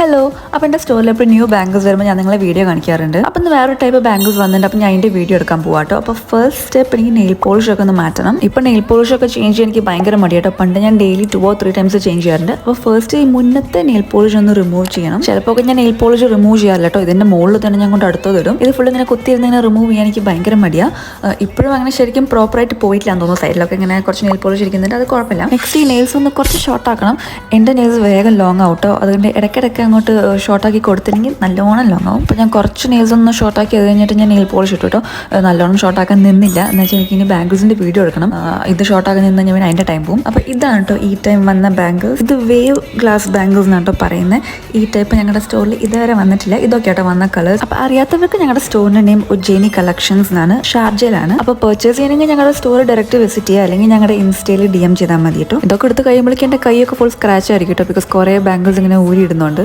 Hello, അപ്പോൾ എൻ്റെ സ്റ്റോറിൽ ഇപ്പോൾ ന്യൂ ബാംഗിൾസ് വരുമ്പോൾ ഞാൻ നിങ്ങളെ വീഡിയോ കാണിക്കാറുണ്ട്. അപ്പോൾ ഇന്ന് വേറൊരു ടൈപ്പ് ബാംഗിൾസ് വന്നിട്ടുണ്ട്. അപ്പോൾ ഞാൻ അതിൻ്റെ വീഡിയോ എടുക്കാൻ പോകാട്ടോ. അപ്പോൾ ഫസ്റ്റ് സ്റ്റെപ്പ് എനിക്ക് നെയിൽ പോളിഷ് ഒക്കെ ഒന്ന് മാറ്റണം. ഇപ്പോൾ നെയിൽ പോളിഷ് ഒക്കെ ചേഞ്ച് ചെയ്യാൻ എനിക്ക് ഭയങ്കര മടിയാട്ടോ. പണ്ട് ഞാൻ ഡെയിലി 2 or 3 ടൈംസ് ചേഞ്ച് ചെയ്യാറുണ്ട്. അപ്പോൾ ഫസ്റ്റ് ഈ മുന്നത്തെ നെയിൽ പോളിഷ് ഒന്ന് റിമൂവ് ചെയ്യണം. ചിലപ്പോൾ ഞാൻ നെയിൽ പോളിഷ് റിമൂവ് ചെയ്യാറില്ല കേട്ടോ. ഇതിൻ്റെ മുകളിൽ തന്നെ ഞാൻ കൊണ്ട് അടുത്ത് തരും. ഇത് ഫുൾ ഇങ്ങനെ കുത്തിയിരുന്ന് ഇങ്ങനെ റിമൂവ് ചെയ്യാൻ എനിക്ക് ഭയങ്കര മടിയാണ്. ഇപ്പോഴും അങ്ങനെ ശരിക്കും പ്രോപ്പറായിട്ട് പോയിട്ടില്ല എന്ന് തോന്നുന്നു. സൈഡിലൊക്കെ ഇങ്ങനെ കുറച്ച് നെയിൽ പോളിഷ് ഇരിക്കുന്നുണ്ട്, അത് കുഴപ്പമില്ല. നെക്സ്റ്റ് ഈ നെയിൽസ് ഒന്ന് കുറച്ച് ഷോർട്ട് ആക്കണം. എൻ്റെ നെയിൽസ് വേഗം ലോങ് ആവട്ടോ. അതുകൊണ്ട് ഇടയ്ക്കിടയ്ക്ക് അങ്ങോട്ട് ഷോർട്ടാക്കി കൊടുത്തില്ലെങ്കിൽ നല്ലോണം ലോങ് ആവും. അപ്പോൾ ഞാൻ കുറച്ച് നെയിൽസ് ഒന്ന് ഷോർട്ടാക്കി അത് കഴിഞ്ഞിട്ട് ഞാൻ നെയിൽ പോളിഷ് ഇട്ടു കേട്ടോ. നല്ലോണം ഷോർട്ടാക്കാൻ നിന്നില്ല. എന്ന് വെച്ചാൽ എനിക്ക് ഇനി ബാംഗിൾസിൻ്റെ വീഡിയോ എടുക്കണം. ഇത് ഷോർട്ടാക്കാൻ നിന്ന് ഞാൻ അതിൻ്റെ ടൈം പോകും. അപ്പോൾ ഇതാണ് കേട്ടോ ഈ ടൈം വന്ന ബാംഗിൾസ്. ഇത് വേവ് ഗ്ലാസ് ബാംഗിൾസ് എന്നാണ് കേട്ടോ പറയുന്നത്. ഈ ടൈപ്പ് ഞങ്ങളുടെ സ്റ്റോറിൽ ഇതുവരെ വന്നിട്ടില്ല. ഇതൊക്കെ ആട്ടോ വന്ന കളേഴ്സ്. അപ്പോൾ അറിയാത്തവർക്ക് ഞങ്ങളുടെ സ്റ്റോറിൻ്റെ നെയിം ഉജ്ജയിനി കളക്ഷൻസ് എന്നാണ്, ഷാർജയിലാണ്. അപ്പോൾ പർച്ചേസ് ചെയ്യണമെങ്കിൽ ഞങ്ങളുടെ സ്റ്റോർ ഡയറക്റ്റ് വിസിറ്റ് ചെയ്യുക, അല്ലെങ്കിൽ ഞങ്ങളുടെ ഇൻസ്റ്റയിൽ DM ചെയ്താൽ മതി കേട്ടോ. ഇതൊക്കെ എടുത്ത് കഴിയുമ്പോഴേക്കും എൻ്റെ കൈയൊക്കെ ഫുൾ സ്ക്രാച്ച് ആയിരിക്കും കേട്ടോ. ബിക്കോസ് കുറേ ബാംഗിൾസ് ഇങ്ങനെ ഊരി ഇടുന്നുണ്ട്.